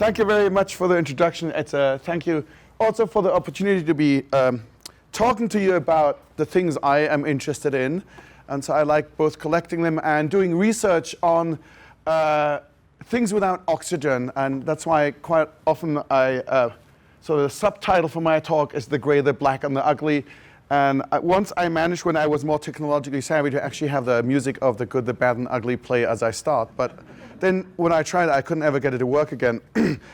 thank you very much for the introduction. It's thank you also for the opportunity to be talking to you about the things I am interested in. And so I like both collecting them and doing research on things without oxygen. And that's why quite often so the subtitle for my talk is The Gray, the Black, and the Ugly. And once I managed, when I was more technologically savvy, to actually have the music of The Good, the Bad, and Ugly play as I start. But then when I tried it, I couldn't ever get it to work again.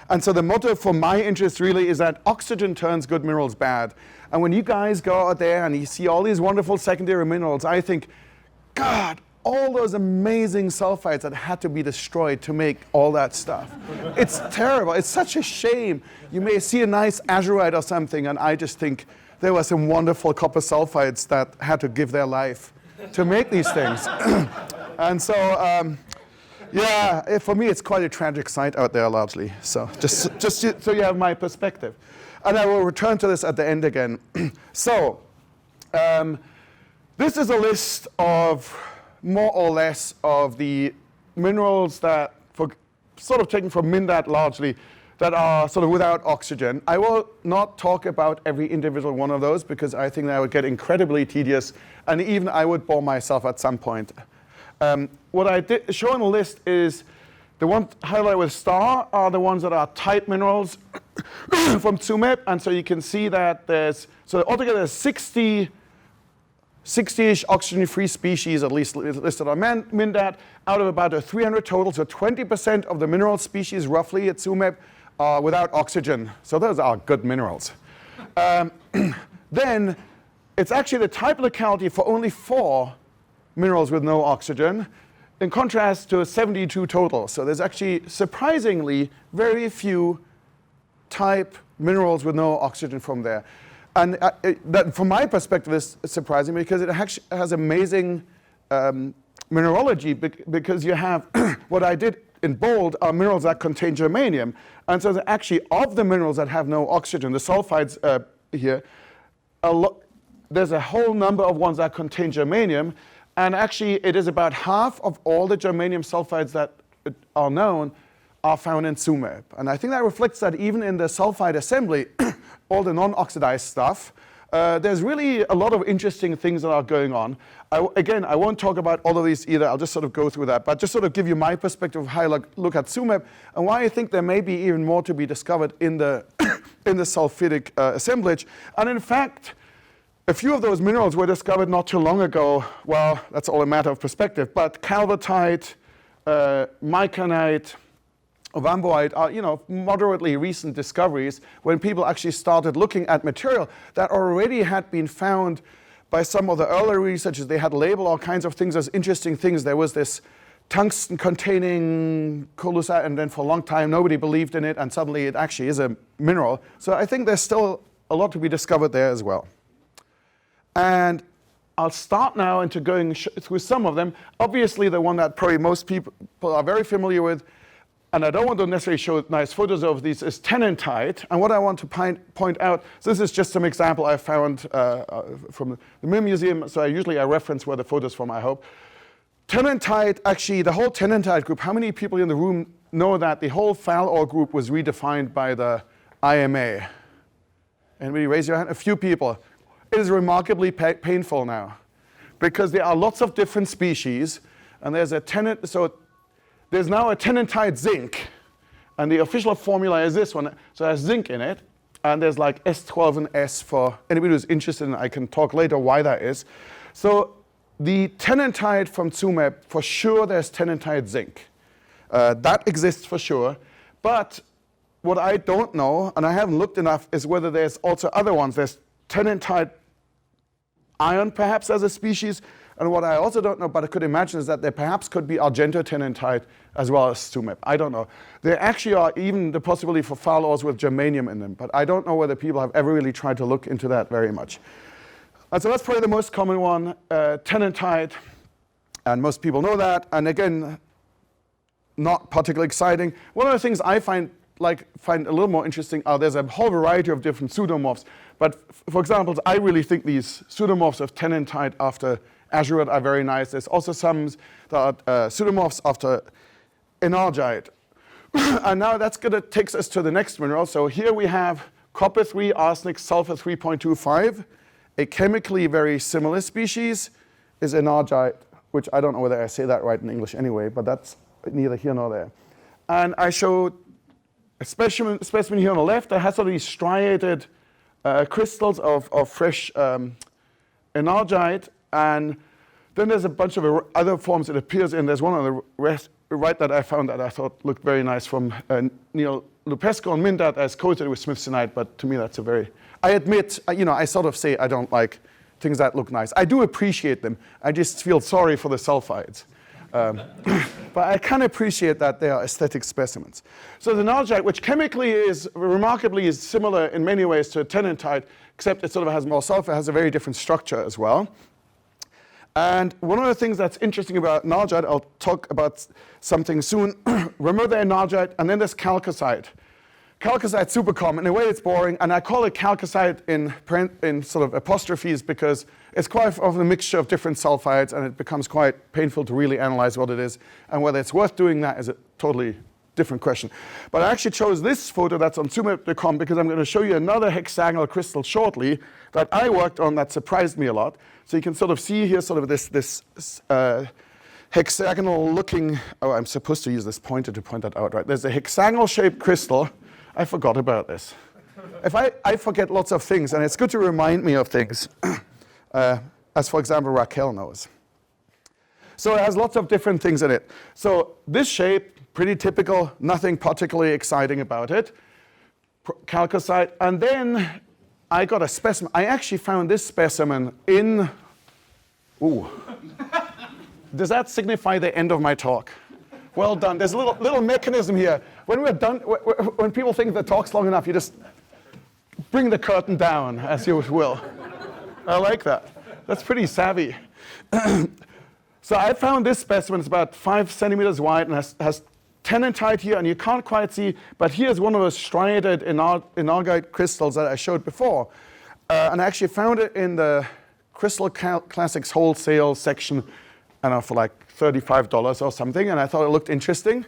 And so the motto for my interest really is that oxygen turns good minerals bad. And when you guys go out there and you see all these wonderful secondary minerals, I think, God, all those amazing sulfides that had to be destroyed to make all that stuff. It's terrible. It's such a shame. You may see a nice azurite or something, and I just think there were some wonderful copper sulfides that had to give their life to make these things. And so, yeah, for me, it's quite a tragic sight out there largely. So just so you have my perspective. And I will return to this at the end again. So this is a list of more or less of the minerals that, sort of taken from MinDat largely, that are sort of without oxygen. I will not talk about every individual one of those because I think that would get incredibly tedious, and even I would bore myself at some point. What I did show on the list is the ones highlighted with star are the ones that are tight minerals from Tsumeb, and so you can see that there's, so altogether there's 60-ish oxygen-free species, at least listed on MinDat, out of about 300 total. So 20% of the mineral species, roughly, at Tsumeb, are without oxygen. So those are good minerals. Then it's actually the type locality for only 4 minerals with no oxygen, in contrast to 72 total. So there's actually surprisingly very few type minerals with no oxygen from there. And that, from my perspective, is surprising because it actually has amazing mineralogy because you have, what I did in bold are minerals that contain germanium. And so actually of the minerals that have no oxygen, the sulfides here, there's a whole number of ones that contain germanium. And actually it is about half of all the germanium sulfides that are known are found in Tsumeb. And I think that reflects that even in the sulfide assembly, all the non-oxidized stuff, there's really a lot of interesting things that are going on. Again, I won't talk about all of these either. I'll just sort of go through that, but just sort of give you my perspective of how I look at Tsumeb and why I think there may be even more to be discovered in the in the sulfidic assemblage. And in fact, a few of those minerals were discovered not too long ago. Well, that's all a matter of perspective, but calvertite, micanite, Ovamboite are, moderately recent discoveries when people actually started looking at material that already had been found by some of the earlier researchers. They had labeled all kinds of things as interesting things. There was this tungsten-containing colloidite, and then for a long time nobody believed in it, and suddenly it actually is a mineral. So I think there's still a lot to be discovered there as well. And I'll start now into going through some of them. Obviously, the one that probably most people are very familiar with, and I don't want to necessarily show nice photos of these, is tenantite. And what I want to point out, so this is just some example I found from the Mirror Museum, so I reference where the photos from, I hope. Tenantite, actually, the whole Tenantite group, how many people in the room know that the whole Fallor group was redefined by the IMA? Anybody raise your hand? A few people. It is remarkably painful now, because there are lots of different species, and there's there's now a tenantite zinc, and the official formula is this one. So there's zinc in it, and there's like S12 and S for anybody who's interested, and I can talk later why that is. So the tenantite from Tsumeb, for sure there's tenantite zinc. That exists for sure, but what I don't know, and I haven't looked enough, is whether there's also other ones. There's tenantite iron perhaps as a species, and what I also don't know, but I could imagine, is that there perhaps could be argentotenantite as well as Tsumeb. I don't know. There actually are even the possibility for Fallors with germanium in them, but I don't know whether people have ever really tried to look into that very much. And so that's probably the most common one, tenantite, and most people know that. And again, not particularly exciting. One of the things I find a little more interesting are there's a whole variety of different pseudomorphs. But for example, I really think these pseudomorphs of tenantite after azurite are very nice. There's also some that are pseudomorphs after enargite. And now that's going to take us to the next mineral. So here we have copper 3, arsenic, sulfur 3.25. A chemically very similar species is enargite, which I don't know whether I say that right in English anyway, but that's neither here nor there. And I showed a specimen here on the left that has all these striated crystals of fresh enargite, and then there's a bunch of other forms it appears in. There's one on the right that I found that I thought looked very nice from Neil Lupesco and Mindat as coated with smithsonite, but to me that's a very, I admit, I sort of say I don't like things that look nice. I do appreciate them. I just feel sorry for the sulfides. But I can appreciate that they are aesthetic specimens. So the enargite, which chemically is remarkably similar in many ways to tenantite, except it sort of has more sulfur, has a very different structure as well. And one of the things that's interesting about enargite, I'll talk about something soon. Remember the enargite, and then there's chalcocite. Chalcocite's super common. In a way, it's boring, and I call it chalcocite in sort of apostrophes because it's quite often a mixture of different sulfides, and it becomes quite painful to really analyze what it is. And whether it's worth doing that is a totally different question. But I actually chose this photo that's on Tsumeb.com because I'm going to show you another hexagonal crystal shortly that I worked on that surprised me a lot. So you can sort of see here sort of this hexagonal looking, oh, I'm supposed to use this pointer to point that out, right? There's a hexagonal shaped crystal. I forgot about this. I forget lots of things, and it's good to remind me of things, as for example, Raquel knows. So it has lots of different things in it. So this shape, pretty typical, nothing particularly exciting about it. Chalcocite, and then I got a specimen. I actually found this specimen in, ooh. Does that signify the end of my talk? Well done. There's a little mechanism here. When we're done, when people think the talk's long enough, you just bring the curtain down, as you will. I like that. That's pretty savvy. So I found this specimen. It's about 5 centimeters wide and has tenantite here, and you can't quite see, but here's one of those striated enargite crystals that I showed before. And I actually found it in the Crystal Classics wholesale section, I don't know, for like $35 or something, and I thought it looked interesting.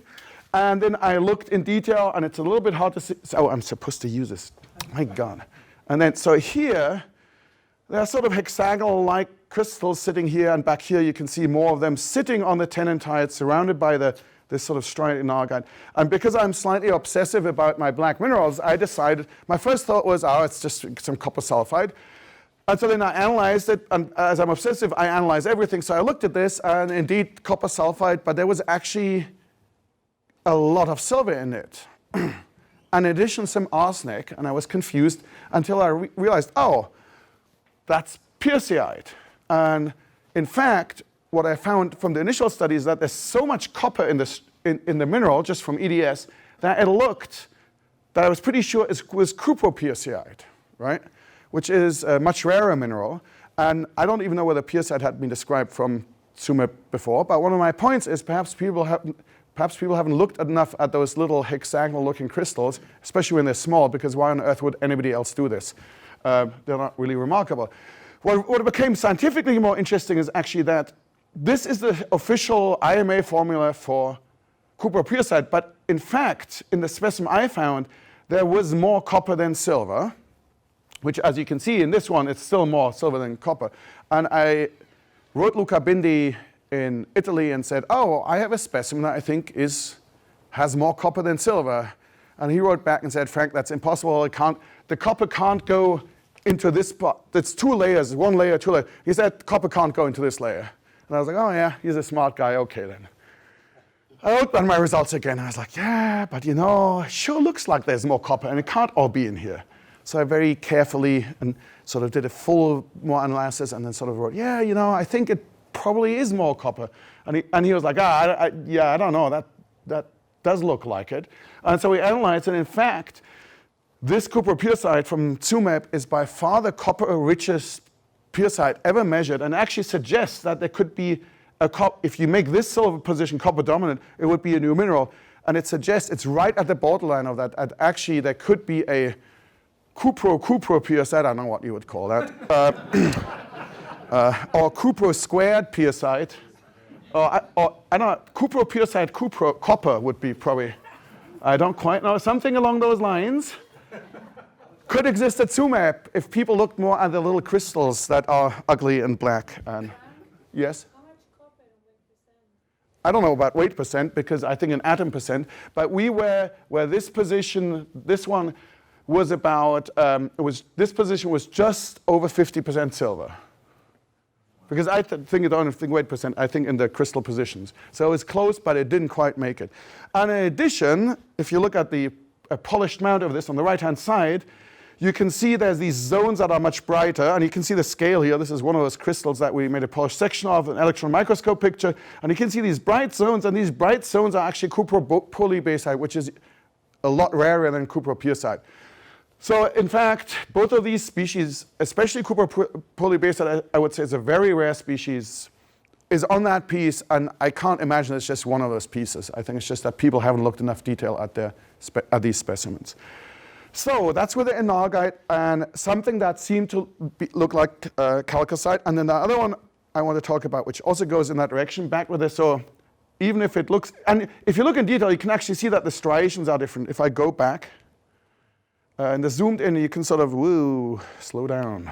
And then I looked in detail, and it's a little bit hard to see. Oh, I'm supposed to use this. My God. And then, so here, there are sort of hexagonal-like crystals sitting here, and back here you can see more of them sitting on the tenantite, surrounded by this sort of striated enargite. And because I'm slightly obsessive about my black minerals, I decided, my first thought was, oh, it's just some copper sulfide. And so then I analyzed it, and as I'm obsessive, I analyze everything. So I looked at this, and indeed, copper sulfide, but there was actually a lot of silver in it. And in addition, some arsenic, and I was confused until I realized, oh, that's pierceite. And in fact, what I found from the initial study is that there's so much copper in the mineral, just from EDS, that it looked, that I was pretty sure it was cupropierceite, right? Which is a much rarer mineral. And I don't even know whether pierceite had been described from Tsumeb before, but one of my points is perhaps people haven't looked enough at those little hexagonal-looking crystals, especially when they're small, because why on earth would anybody else do this? They're not really remarkable. What became scientifically more interesting is actually that this is the official IMA formula for cupropierceite, but in fact, in the specimen I found, there was more copper than silver, which, as you can see in this one, it's still more silver than copper. And I wrote Luca Bindi in Italy and said, oh, I have a specimen that I think has more copper than silver. And he wrote back and said, Frank, that's impossible. The copper can't go into this part. It's 2 layers, 1 layer, 2 layers. He said, copper can't go into this layer. And I was like, oh yeah, he's a smart guy, okay then. I wrote down my results again. I was like, yeah, but it sure looks like there's more copper, and it can't all be in here. So I very carefully and sort of did a full more analysis and then sort of wrote, yeah, I think it probably is more copper. And he was like, I don't know, that does look like it. And so we analyzed, and in fact, this cupropierceite from Tsumeb is by far the copper-richest pierceite ever measured, and actually suggests that there could be if you make this silver position copper dominant, it would be a new mineral. And it suggests it's right at the borderline of that. And actually, there could be a cupropierceite, I don't know what you would call that, or cupro squared pierceite, or I don't know, cupropierceite copper would be probably I don't quite know. Something along those lines. Could exist at Tsumeb if people looked more at the little crystals that are ugly and black. And yes? How much copper in weight percent? I don't know about weight percent because I think in atom percent, but we were where this position, this one was about, this position was just over 50% silver. Because I think I don't think weight percent, I think in the crystal positions. So it was close, but it didn't quite make it. And in addition, if you look at the polished mount of this on the right-hand side, you can see there's these zones that are much brighter, and you can see the scale here. This is one of those crystals that we made a polished section of, an electron microscope picture, and you can see these bright zones, and these bright zones are actually cupro-polybasite, which is a lot rarer than cupro-piercite. So in fact, both of these species, especially cupro-polybasite, I would say is a very rare species, is on that piece, and I can't imagine it's just one of those pieces. I think it's just that people haven't looked enough detail at these specimens. So that's with the enargite and something that seemed to look like chalcocite. And then the other one I want to talk about, which also goes in that direction, back with this. So even if it looks, and if you look in detail, you can actually see that the striations are different. If I go back and the zoomed in, you can sort of, woo, slow down.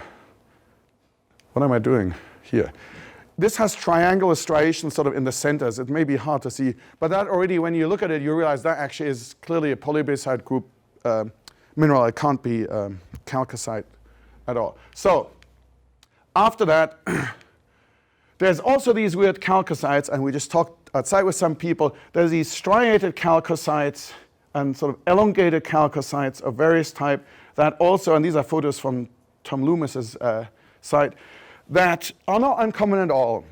What am I doing here? This has triangular striations sort of in the centers. It may be hard to see, but that already, when you look at it, you realize that actually is clearly a polybasite group mineral. It can't be chalcocite at all. So after that, there's also these weird chalcocites, and we just talked outside with some people. There's these striated chalcocites and sort of elongated chalcocites of various type that also, and these are photos from Tom Loomis's site, that are not uncommon at all.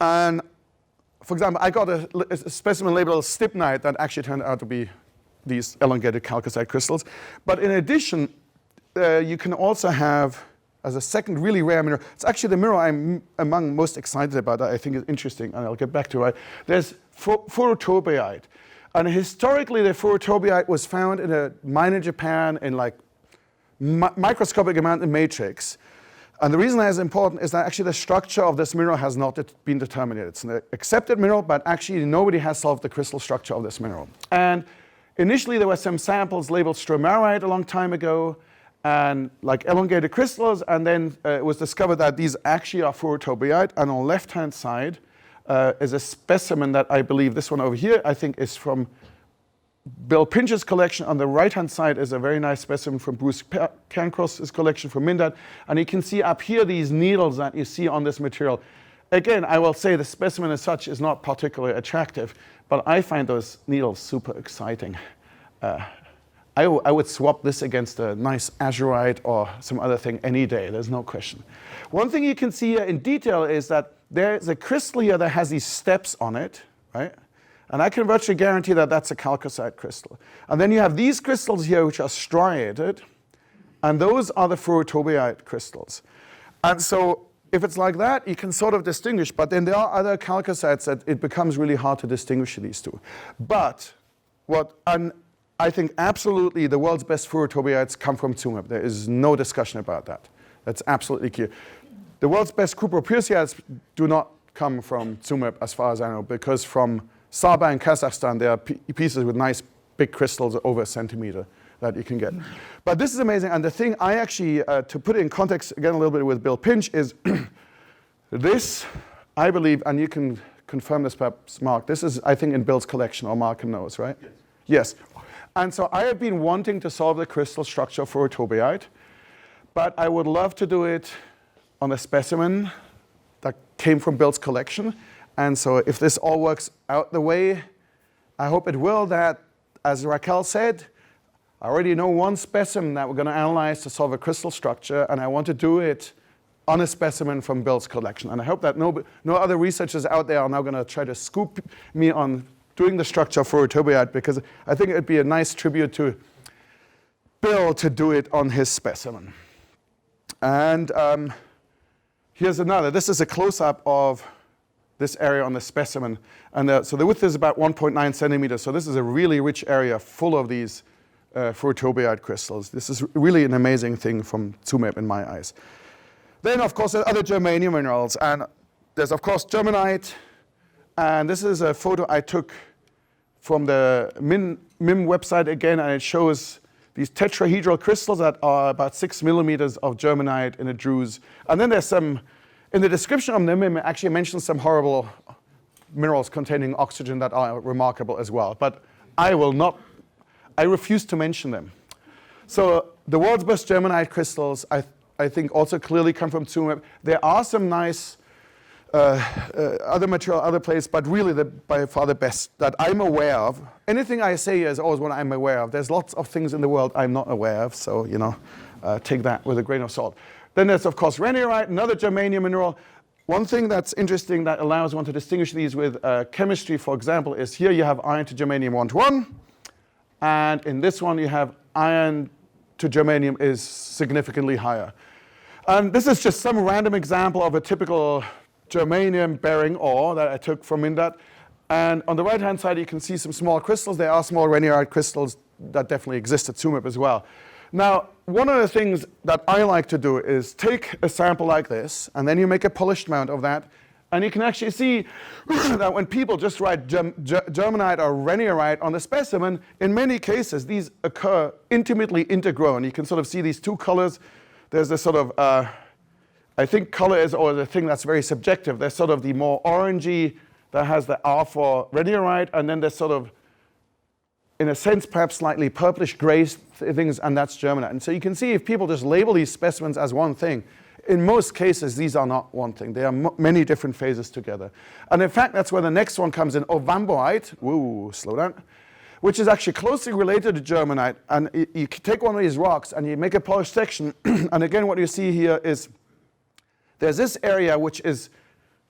And for example, I got a specimen labeled Stibnite that actually turned out to be these elongated chalcocite crystals. But in addition, you can also have, as a second really rare mineral, it's actually the mineral I'm among most excited about that I think is interesting, and I'll get back to it. There's furotobiyite. And historically, the furotobiyite was found in a mine in Japan in like microscopic amount in matrix. And the reason that is important is that actually the structure of this mineral has not been determined yet. It's an accepted mineral, but actually nobody has solved the crystal structure of this mineral. And initially, there were some samples labeled stromarite a long time ago, and like elongated crystals, and then it was discovered that these actually are furotobiyite. And on the left-hand side is a specimen that I believe, this one over here, I think is from Bill Pinch's collection. On the right-hand side is a very nice specimen from Bruce Cancross's collection from Mindad. And you can see up here these needles that you see on this material. Again, I will say the specimen as such is not particularly attractive, but I find those needles super exciting. I would swap this against a nice azurite or some other thing any day, there's no question. One thing you can see here in detail is that there's a crystal here that has these steps on it, right? And I can virtually guarantee that that's a chalcocite crystal. And then you have these crystals here which are striated, and those are the furotobiyite crystals. And so if it's like that, you can sort of distinguish, but then there are other chalcocites that it becomes really hard to distinguish these two. But I think absolutely the world's best furotobiites come from Tsumeb. There is no discussion about that. That's absolutely clear. The world's best cupro-piercites do not come from Tsumeb as far as I know, because from Sabah in Kazakhstan, there are pieces with nice big crystals over a centimeter that you can get. But this is amazing, and the thing I actually, to put it in context again a little bit with Bill Pinch, is this, I believe, and you can confirm this perhaps, Mark, this is, I think, in Bill's collection, or Mark knows, right? Yes. Yes. And so I have been wanting to solve the crystal structure for a tobiyite, but I would love to do it on a specimen that came from Bill's collection. And so if this all works out the way, I hope it will, that, as Raquel said, I already know one specimen that we're going to analyze to solve a crystal structure, and I want to do it on a specimen from Bill's collection. And I hope that no other researchers out there are now going to try to scoop me on doing the structure for a tobiyite, because I think it'd be a nice tribute to Bill to do it on his specimen. And here's another. This is a close-up of this area on the specimen. And so the width is about 1.9 centimeters. So this is a really rich area full of these furotobiyite crystals. This is really an amazing thing from Tsumeb in my eyes. Then, of course, there are other germanium minerals. And there's, of course, Germanite. And this is a photo I took from the MIM website again, and it shows these tetrahedral crystals that are about 6 millimeters of Germanite in a druze. And then there's some, in the description of the MIM, it actually mentions some horrible minerals containing oxygen that are remarkable as well. But I refuse to mention them. So the world's best Germanite crystals, I think, also clearly come from Tsumeb. There are some nice other material, other places, but really by far the best that I'm aware of. Anything I say is always what I'm aware of. There's lots of things in the world I'm not aware of, so take that with a grain of salt. Then there's, of course, renierite, another germanium mineral. One thing that's interesting that allows one to distinguish these with chemistry, for example, is here you have iron to germanium 1:1, and in this one you have iron to germanium is significantly higher. And this is just some random example of a typical germanium-bearing ore that I took from Mindat. And on the right-hand side, you can see some small crystals. There are small renierite crystals that definitely exist at Tsumeb as well. Now, one of the things that I like to do is take a sample like this, and then you make a polished mount of that. And you can actually see that when people just write germanite or renierite on the specimen, in many cases, these occur intimately intergrown. You can sort of see these two colors. There's this sort of I think color is always a thing that's very subjective. There's sort of the more orangey that has the R for renierite, and then there's sort of, in a sense, perhaps slightly purplish gray things, and that's germanite. And so you can see if people just label these specimens as one thing, in most cases, these are not one thing. They are many different phases together. And in fact, that's where the next one comes in, ovamboite, woo, slow down, which is actually closely related to germanite. And you take one of these rocks and you make a polished section, and again, what you see here is there's this area which is,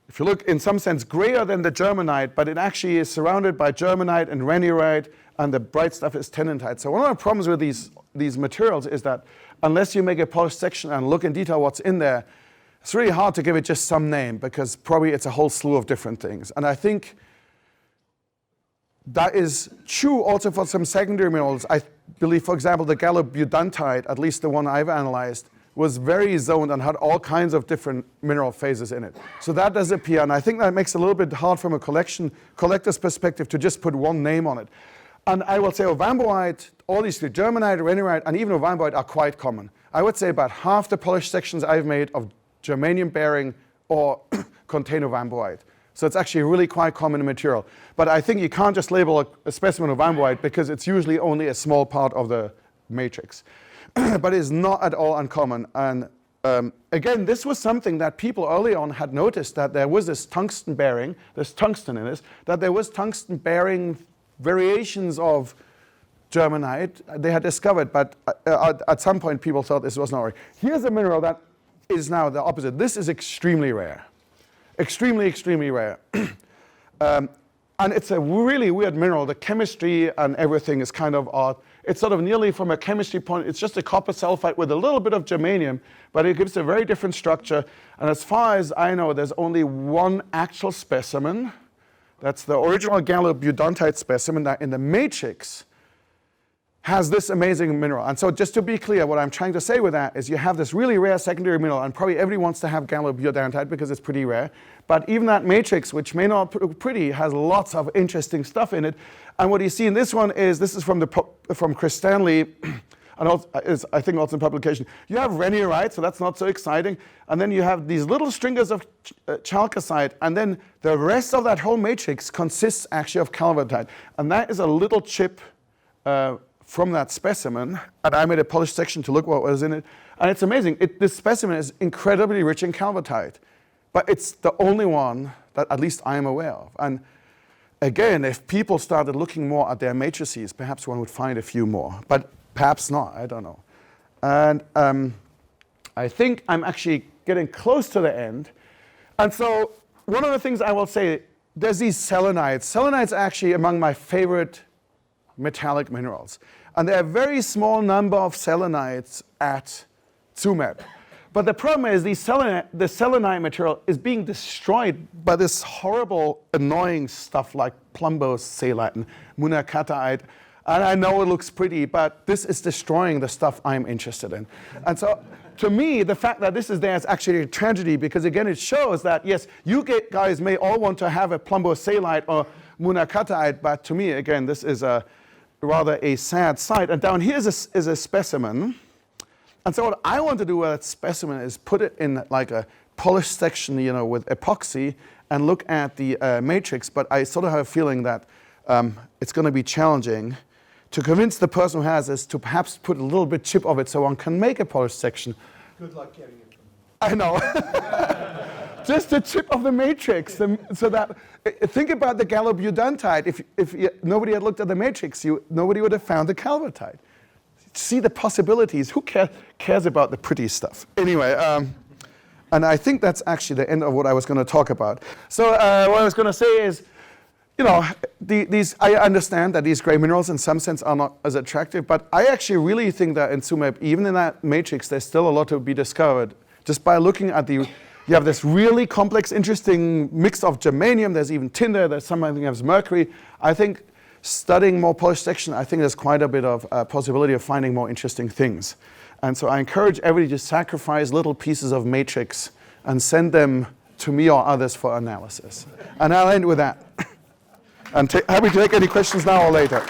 if you look, in some sense grayer than the germanite, but it actually is surrounded by germanite and renierite, and the bright stuff is tenantite. So one of the problems with these materials is that unless you make a polished section and look in detail what's in there, it's really hard to give it just some name, because probably it's a whole slew of different things. And I think that is true also for some secondary minerals. I believe, for example, the gallobudantite, at least the one I've analyzed, was very zoned and had all kinds of different mineral phases in it. So that does appear, and I think that makes it a little bit hard from a collector's perspective to just put one name on it. And I will say ovamboite, all these three, germanite, renierite, and even ovamboite are quite common. I would say about half the polished sections I've made of germanium bearing or contain ovamboite. So it's actually really quite common material. But I think you can't just label a specimen of ovamboite because it's usually only a small part of the matrix. But it's not at all uncommon. And again, this was something that people early on had noticed, that there was this tungsten bearing, there's tungsten in this, that there was tungsten bearing variations of germanite they had discovered, but at some point people thought this was not right. Here's a mineral that is now the opposite. This is extremely rare. Extremely, extremely rare. And it's a really weird mineral. The chemistry and everything is kind of odd. It's sort of nearly from a chemistry point, it's just a copper sulfide with a little bit of germanium, but it gives a very different structure. And as far as I know, there's only one actual specimen. That's the original gallobudantite specimen that in the matrix has this amazing mineral. And so just to be clear, what I'm trying to say with that is you have this really rare secondary mineral, and probably everyone wants to have gallobudantite because it's pretty rare. But even that matrix, which may not look pretty, has lots of interesting stuff in it. And what you see in this one is, this is from Chris Stanley, and also, I think also in publication. You have renierite, so that's not so exciting. And then you have these little stringers of chalcocite, and then the rest of that whole matrix consists actually of calvertite. And that is a little chip from that specimen, and I made a polished section to look what was in it. And it's amazing. This specimen is incredibly rich in calvertite, but it's the only one that at least I am aware of. And again, if people started looking more at their matrices, perhaps one would find a few more, but perhaps not, I don't know. And I think I'm actually getting close to the end. And so one of the things I will say, there's these selenites. Selenites are actually among my favorite metallic minerals. And there are a very small number of selenites at Tsumeb. But the problem is the selenite material is being destroyed by this horrible, annoying stuff like plumbosalite and munakataite. And I know it looks pretty, but this is destroying the stuff I'm interested in. And so to me, the fact that this is there is actually a tragedy, because again, it shows that, yes, you guys may all want to have a plumbosalite or Munakatite, but to me, again, this is a rather a sad sight. And down here is a specimen. And so what I want to do with that specimen is put it in like a polished section, with epoxy and look at the matrix. But I sort of have a feeling that it's going to be challenging to convince the person who has this to perhaps put a little bit chip of it so one can make a polished section. Good luck getting it. I know. Just the chip of the matrix. So that, think about the gallobudantite. If nobody had looked at the matrix, nobody would have found the calvertite. See the possibilities. Who cares about the pretty stuff? Anyway, and I think that's actually the end of what I was going to talk about. So what I was going to say is, I understand that these gray minerals in some sense are not as attractive, but I actually really think that in Tsumeb, even in that matrix, there's still a lot to be discovered. Just by looking at you have this really complex, interesting mix of germanium, there's even tin there, there's something that has mercury. I think studying more polished section, I think there's quite a bit of possibility of finding more interesting things. And so I encourage everybody to sacrifice little pieces of matrix and send them to me or others for analysis. And I'll end with that. And happy to take any questions now or later.